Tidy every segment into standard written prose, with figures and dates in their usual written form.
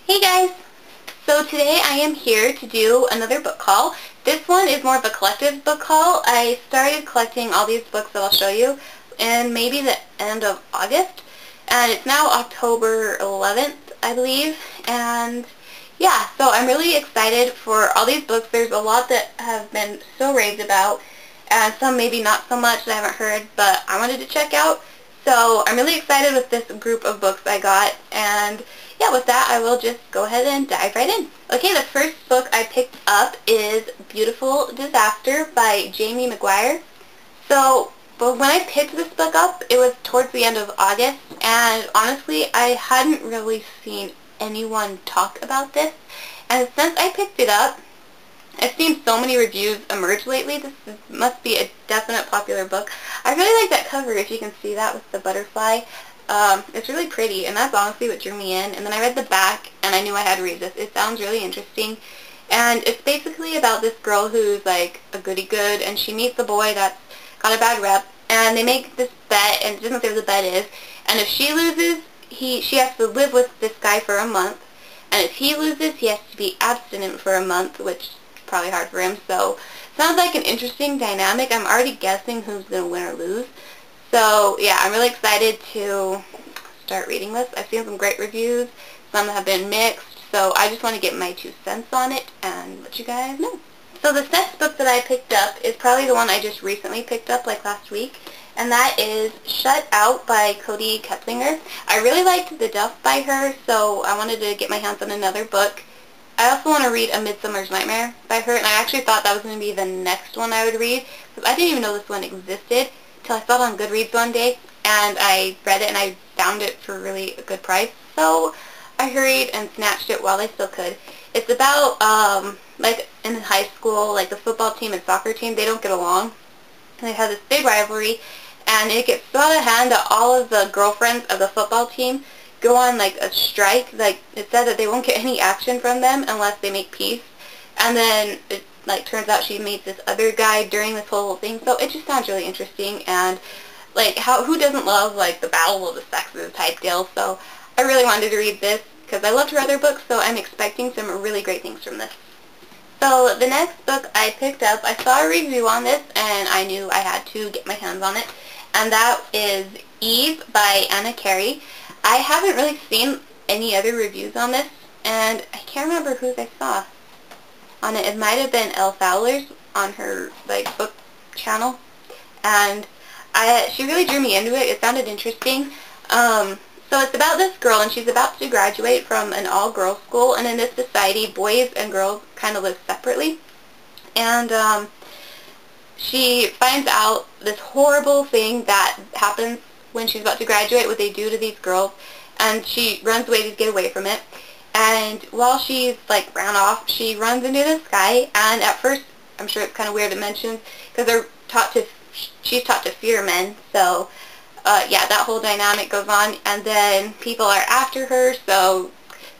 Hey guys! So today I am here to do another book haul. This one is more of a collective book haul. I started collecting all these books that I'll show you in maybe the end of August. And it's now October 11th, I believe. And yeah, so I'm really excited for all these books. There's a lot that have been so raved about, and some maybe not so much that I haven't heard, but I wanted to check out. So I'm really excited with this group of books I got, and yeah, with that I will just go ahead and dive right in. Okay, the first book I picked up is Beautiful Disaster by Jamie McGuire. So, but when I picked this book up, it was towards the end of August, and honestly, I hadn't really seen anyone talk about this, and since I picked it up, I've seen so many reviews emerge lately. Must be a definite popular book. I really like that cover, if you can see that with the butterfly. It's really pretty, and that's honestly what drew me in. And then I read the back, and I knew I had to read this. It sounds really interesting. And it's basically about this girl who's like a goody-good, and she meets a boy that's got a bad rep, and they make this bet, and it doesn't say what the bet is. And if she loses, she has to live with this guy for a month. And if he loses, he has to be abstinent for a month, which probably hard for him. So sounds like an interesting dynamic. I'm already guessing who's going to win or lose. So yeah, I'm really excited to start reading this. I've seen some great reviews. Some have been mixed. So I just want to get my 2 cents on it and let you guys know. So the next book that I picked up is probably the one I just recently picked up, like last week. And that is Shut Out by Kody Keplinger. I really liked The Duff by her, so I wanted to get my hands on another book. I also want to read A Midsummer's Nightmare by her, and I actually thought that was going to be the next one I would read, because I didn't even know this one existed until I saw it on Goodreads one day, and I read it, and I found it for really a good price, so I hurried and snatched it while I still could. It's about, like, in high school, like, the football team and soccer team, they don't get along, and they have this big rivalry, and it gets so out of hand that all of the girlfriends of the football team go on like a strike. Like, it said that they won't get any action from them unless they make peace. And then it like turns out she meets this other guy during this whole thing. So it just sounds really interesting, and like who doesn't love like the battle of the sexes type deal. So I really wanted to read this because I loved her other books, so I'm expecting some really great things from this. So the next book I picked up, I saw a review on this and I knew I had to get my hands on it, and that is Eve by Carey. I haven't really seen any other reviews on this, and I can't remember whose I saw on it. It might have been Elle Fowler's on her like book channel, and she really drew me into it. It sounded interesting. So it's about this girl, and she's about to graduate from an all-girls school, and in this society, boys and girls kind of live separately. And she finds out this horrible thing that happens when she's about to graduate, what they do to these girls, and she runs away to get away from it. And while she's like ran off, she runs into this guy, and at first, I'm sure it's kind of weird to mention, because she's taught to fear men, so yeah, that whole dynamic goes on, and then people are after her, so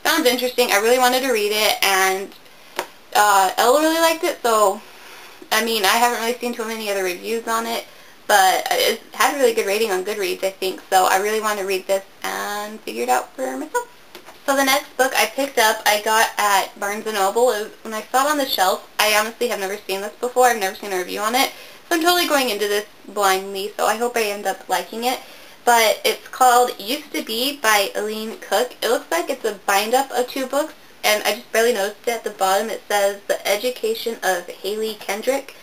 sounds interesting. I really wanted to read it, and Elle really liked it, so I mean, I haven't really seen too many other reviews on it, but it had a really good rating on Goodreads, I think, so I really wanted to read this and figure it out for myself. So the next book I picked up, I got at Barnes & Noble. When I saw it on the shelf, I honestly have never seen this before. I've never seen a review on it, so I'm totally going into this blindly, so I hope I end up liking it. But it's called Used to Be by Eileen Cook. It looks like it's a bind-up of 2 books, and I just barely noticed it. At the bottom it says The Education of Haley Kendrick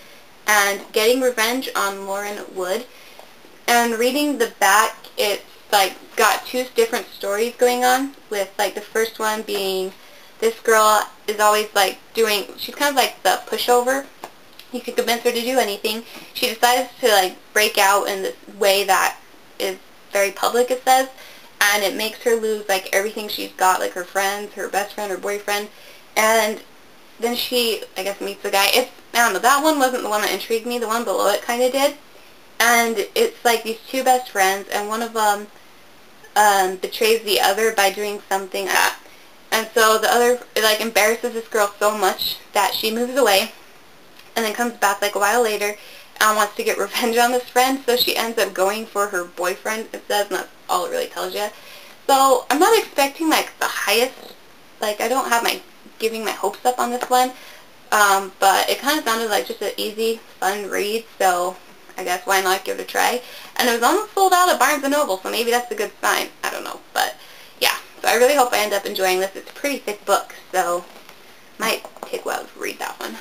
and Getting Revenge on Lauren Wood. And reading the back, it's like got 2 different stories going on, with like the first one being this girl is always like she's kind of like the pushover. You could convince her to do anything. She decides to like break out in this way that is very public, it says, and it makes her lose like everything she's got, like her friends, her best friend, her boyfriend, and then she, I guess, meets a guy. I don't know, that one wasn't the one that intrigued me. The one below it kind of did. And it's like these 2 best friends, and one of them betrays the other by doing something. And so the other, like, embarrasses this girl so much that she moves away, and then comes back like a while later and wants to get revenge on this friend. So she ends up going for her boyfriend, it says, and that's all it really tells you. So I'm not expecting like the highest like, I don't have my giving my hopes up on this one, but it kind of sounded like just an easy, fun read, so I guess why not give it a try. And it was almost sold out at Barnes & Noble, so maybe that's a good sign. I don't know, but yeah. So I really hope I end up enjoying this. It's a pretty thick book, so might take a while to read that one.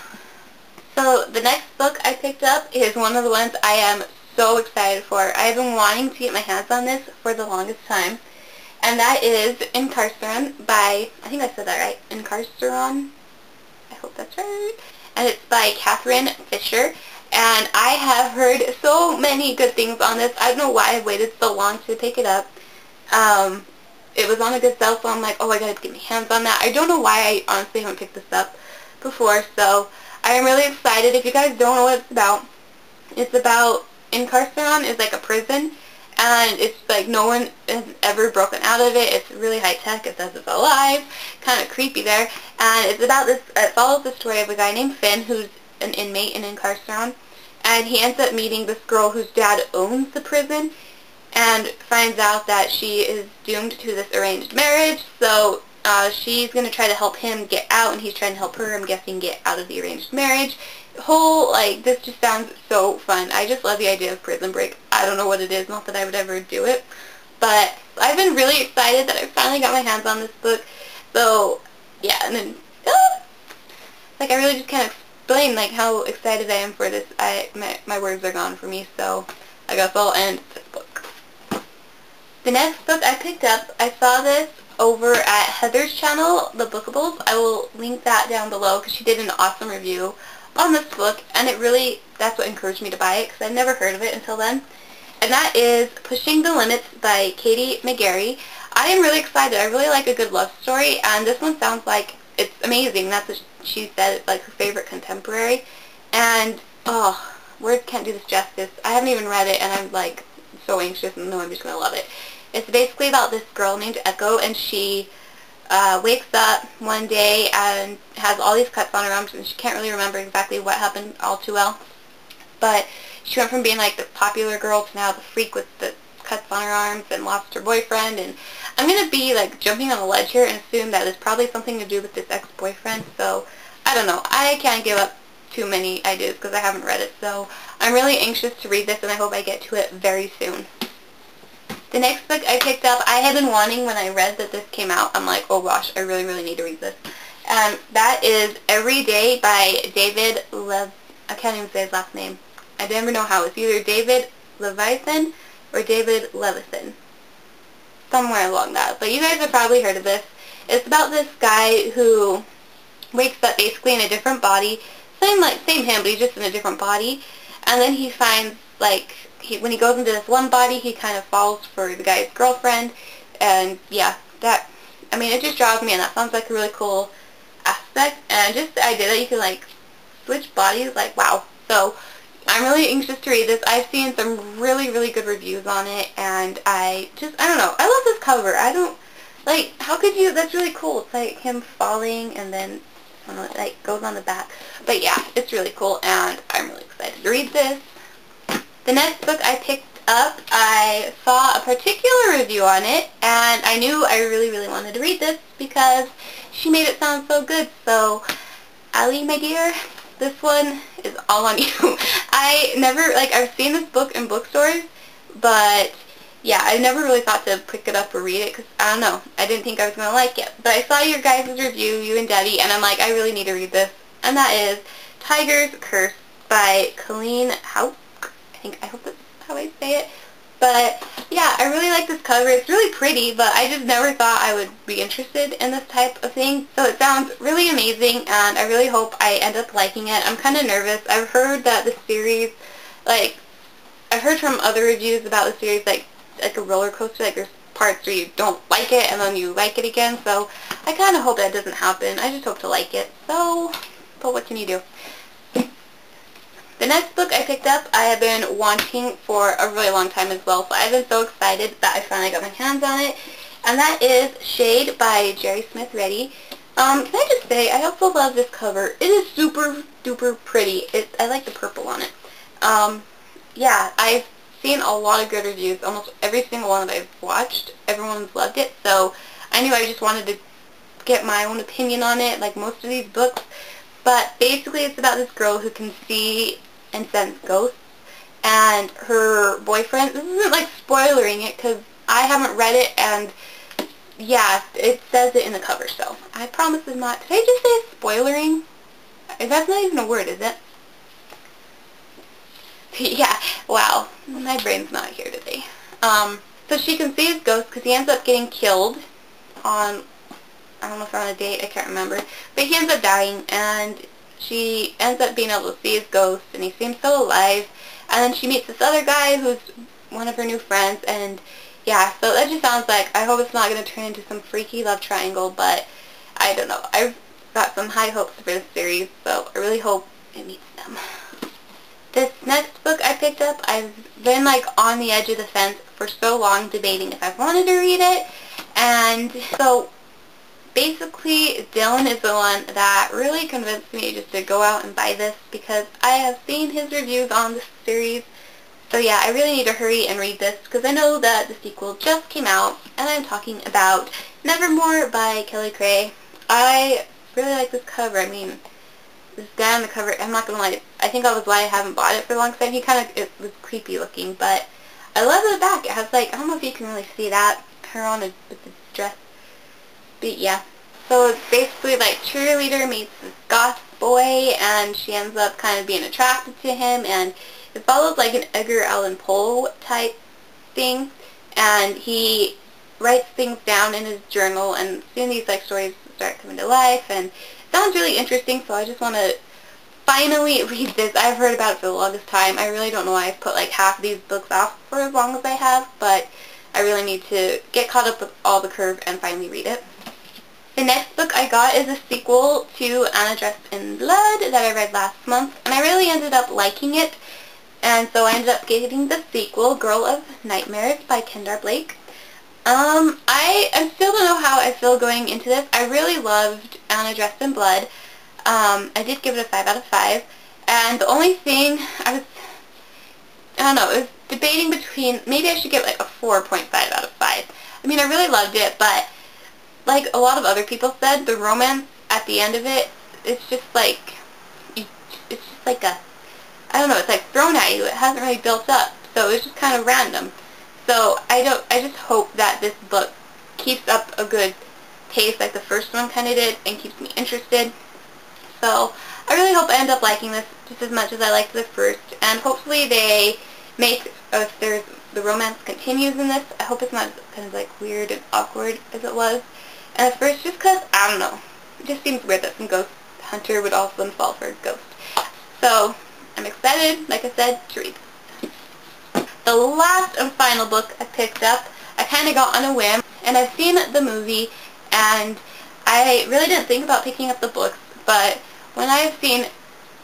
So the next book I picked up is one of the ones I am so excited for. I've been wanting to get my hands on this for the longest time, and that is Incarceron by, I think I said that right, Incarceron? I hope that's right. And it's by Catherine Fisher, and I have heard so many good things on this. I don't know why I waited so long to pick it up. It was on a good sale, so I'm like, oh, I gotta get my hands on that. I don't know why I honestly haven't picked this up before, so I am really excited. If you guys don't know what it's about Incarceron is like a prison, and it's like no one has ever broken out of it. It's really high tech. It says it's alive, kind of creepy there, and it's about this. It follows the story of a guy named Finn who's an inmate in Incarceron, and he ends up meeting this girl whose dad owns the prison, and finds out that she is doomed to this arranged marriage. So she's going to try to help him get out, and he's trying to help her, I'm guessing, get out of the arranged marriage. Like, this just sounds so fun. I just love the idea of Prison Break. I don't know what it is, not that I would ever do it, but I've been really excited that I finally got my hands on this book. So, yeah, and then, like, I really just can't explain, like, how excited I am for this. My words are gone for me, so I guess I'll end this book. The next book I picked up, I saw this over at Heather's channel, The Bookables. I will link that down below because she did an awesome review on this book, and it really, that's what encouraged me to buy it because I'd never heard of it until then. And that is Pushing the Limits by Kody McGarry. I am really excited. I really like a good love story, and this one sounds like it's amazing. That's what she said, like her favorite contemporary. And, oh, words can't do this justice. I haven't even read it, and I'm like so anxious and know I'm just going to love it. It's basically about this girl named Echo, and she wakes up one day and has all these cuts on her arms, and she can't really remember exactly what happened all too well. But she went from being like the popular girl to now the freak with the cuts on her arms, and lost her boyfriend. And I'm going to be like jumping on a ledge here and assume that it's probably something to do with this ex-boyfriend. So I don't know. I can't give up too many ideas because I haven't read it. So I'm really anxious to read this, and I hope I get to it very soon. The next book I picked up, I had been wanting when I read that this came out. I'm like, oh gosh, I really, really need to read this. That is Every Day by David I can't even say his last name. I never know how. It's either David Levithan or David Levithan. Somewhere along that. But you guys have probably heard of this. It's about this guy who wakes up basically in a different body. Same him, but he's just in a different body. And then he finds, like, when he goes into this one body, he kind of falls for the guy's girlfriend, and yeah, I mean, it just draws me in. That sounds like a really cool aspect, and just the idea that you can, like, switch bodies, like, wow. So, I'm really anxious to read this. I've seen some really, really good reviews on it, and I don't know, I love this cover. Like, how could you, that's really cool. It's like him falling, and then, I don't know, it, like, goes on the back. But yeah, it's really cool, and I'm really excited to read this. The next book I picked up, I saw a particular review on it, and I knew I really, really wanted to read this because she made it sound so good. So, Allie, my dear, this one is all on you. I've seen this book in bookstores, but yeah, I never really thought to pick it up or read it because, I don't know, I didn't think I was going to like it. But I saw your guys' review, you and Debbie, and I'm like, I really need to read this. And that is Tiger's Curse by Colleen Houck. I hope that's how I say it. But yeah, I really like this cover. It's really pretty, but I just never thought I would be interested in this type of thing. So it sounds really amazing, and I really hope I end up liking it. I'm kind of nervous. I've heard that the series, like, I've heard from other reviews about the series, like a roller coaster. Like, there's parts where you don't like it, and then you like it again. So I kind of hope that doesn't happen. I just hope to like it. So, but what can you do? The next book I picked up, I have been wanting for a really long time as well, so I've been so excited that I finally got my hands on it, and that is Shade by Jeri Smith-Reddy. Can I just say, I also love this cover. It is super duper pretty. I like the purple on it. Yeah, I've seen a lot of good reviews. Almost every single one that I've watched, everyone's loved it, so I knew I just wanted to get my own opinion on it, like most of these books. But basically it's about this girl who can see and sense ghosts, and her boyfriend, this isn't like spoilering it because I haven't read it, and yeah, it says it in the cover, so I promise it's not. Did I just say spoilering? That's not even a word, is it? Yeah, wow, my brain's not here today. So she can see his ghost because he ends up getting killed on, I don't know if on a date, I can't remember, but he ends up dying, and she ends up being able to see his ghost, and he seems so alive, and then she meets this other guy who's one of her new friends, and yeah, so that just sounds like, I hope it's not going to turn into some freaky love triangle, but I don't know. I've got some high hopes for this series, so I really hope it meets them. This next book I picked up, I've been like on the edge of the fence for so long debating if I wanted to read it, and so basically Dylan is the one that really convinced me just to go out and buy this because I have seen his reviews on this series. So yeah, I really need to hurry and read this because I know that the sequel just came out, and I'm talking about Nevermore by Creigh. I really like this cover. I mean, this guy on the cover, I'm not going to lie, I think that was why I haven't bought it for a long time. He kind of, it was creepy looking, but I love the back. It has like, I don't know if you can really see that, her on with the dress, but yeah. So it's basically like cheerleader meets this goth boy, and she ends up kind of being attracted to him, and it follows like an Edgar Allan Poe type thing, and he writes things down in his journal, and soon these like stories start coming to life, and it sounds really interesting, so I just want to finally read this. I've heard about it for the longest time. I really don't know why I've put like half of these books off for as long as I have, but I really need to get caught up with all the curve and finally read it. The next book I got is a sequel to Anna Dressed in Blood that I read last month, and I really ended up liking it. And so I ended up getting the sequel, Girl of Nightmares by Kendare. I still don't know how I feel going into this. I really loved Anna Dressed in Blood. I did give it a 5 out of 5. And the only thing I don't know, I was debating between, maybe I should give it like a 4.5 out of 5. I mean, I really loved it, but like a lot of other people said, the romance at the end of it, it's just like, it's just like a, I don't know, it's like thrown at you. It hasn't really built up, so it's just kind of random. So I just hope that this book keeps up a good pace like the first one kind of did and keeps me interested. So I really hope I end up liking this just as much as I liked the first, and hopefully they make, if the romance continues in this, I hope it's not kind of like weird and awkward as it was. And at first, just because, I don't know, it just seems weird that some ghost hunter would also fall for a ghost. So I'm excited, like I said, to read this. The last and final book I picked up, I kind of got on a whim, and I've seen the movie, and I really didn't think about picking up the books, but when I've seen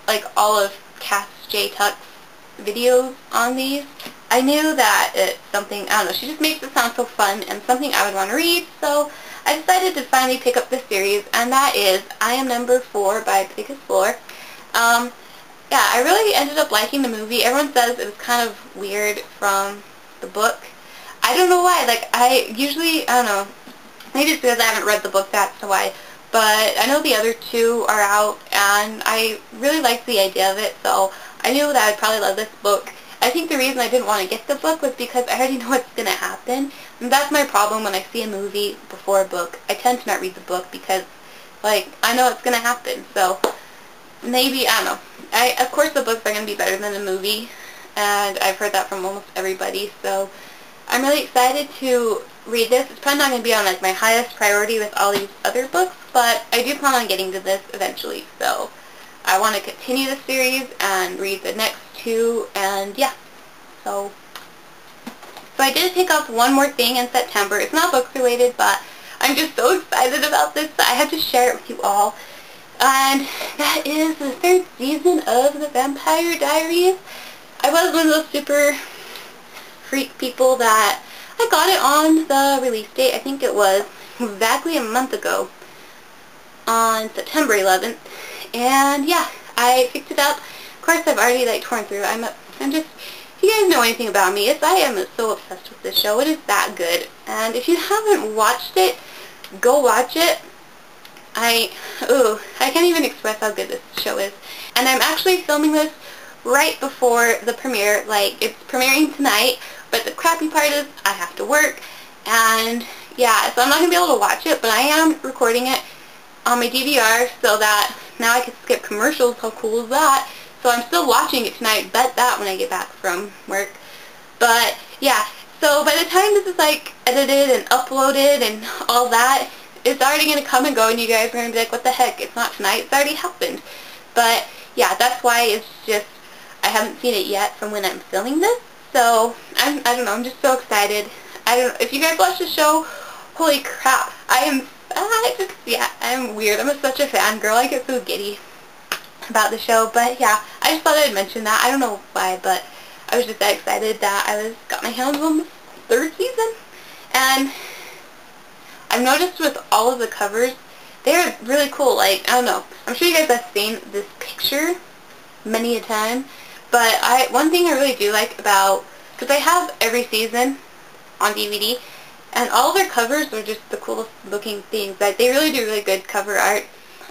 like all of Cass J. Tuck's videos on these, I knew that it's something, I don't know, she just makes it sound so fun and something I would want to read, so I decided to finally pick up this series, and that is I Am Number 4 by Pittacus. Yeah, I really ended up liking the movie. Everyone says it was kind of weird from the book. I don't know why. Like, I don't know, maybe it's because I haven't read the book, that's why. But I know the other two are out, and I really liked the idea of it, so I knew that I'd probably love this book. I think the reason I didn't want to get the book was because I already know what's going to happen. And that's my problem when I see a movie before a book. I tend to not read the book because, like, I know what's going to happen, so maybe, I don't know. Of course the books are going to be better than the movie, and I've heard that from almost everybody, so I'm really excited to read this. It's probably not going to be on like my highest priority with all these other books, but I do plan on getting to this eventually, so I want to continue the series and read the next two, and yeah, so I did pick up one more thing in September. It's not books related, but I'm just so excited about this that I have to share it with you all. And that is the 3rd season of The Vampire Diaries. I was one of those super freak people that I got it on the release date. I think it was exactly a month ago on September 11th. And yeah, I picked it up. Of course, I've already like torn through. I'm just, if you guys know anything about me, I am so obsessed with this show. It is that good. And if you haven't watched it, go watch it. I can't even express how good this show is. And I'm actually filming this right before the premiere. Like, it's premiering tonight, but the crappy part is I have to work, and yeah, so I'm not going to be able to watch it, but I am recording it on my DVR so that now I can skip commercials. How cool is that? So I'm still watching it tonight, bet that, when I get back from work. But yeah, so by the time this is like edited and uploaded and all that, it's already going to come and go, and you guys are going to be like, what the heck, it's not tonight, it's already happened. But yeah, that's why it's just, I haven't seen it yet from when I'm filming this. So I don't know, I'm just so excited. I don't know, if you guys watch the show, holy crap, I'm weird. I'm such a fangirl. I get so giddy about the show. But yeah, I just thought I'd mention that. I don't know why, but I was just that excited that I got my hands on the 3rd season. And I've noticed with all of the covers, they're really cool. Like, I don't know, I'm sure you guys have seen this picture many a time, but one thing I really do like about, because I have every season on DVD, and all of their covers are just the coolest looking things. Like, they really do really good cover art.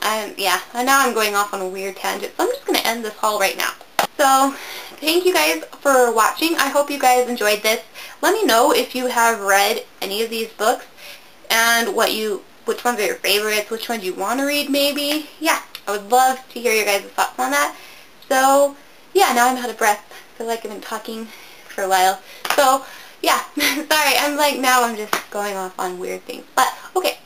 And yeah, and now I'm going off on a weird tangent, so I'm just going to end this haul right now. So, thank you guys for watching. I hope you guys enjoyed this. Let me know if you have read any of these books, and which ones are your favorites, which ones you want to read maybe. Yeah, I would love to hear your guys' thoughts on that. So, yeah, now I'm out of breath. I feel like I've been talking for a while. So, yeah, sorry, now I'm just going off on weird things. But, okay,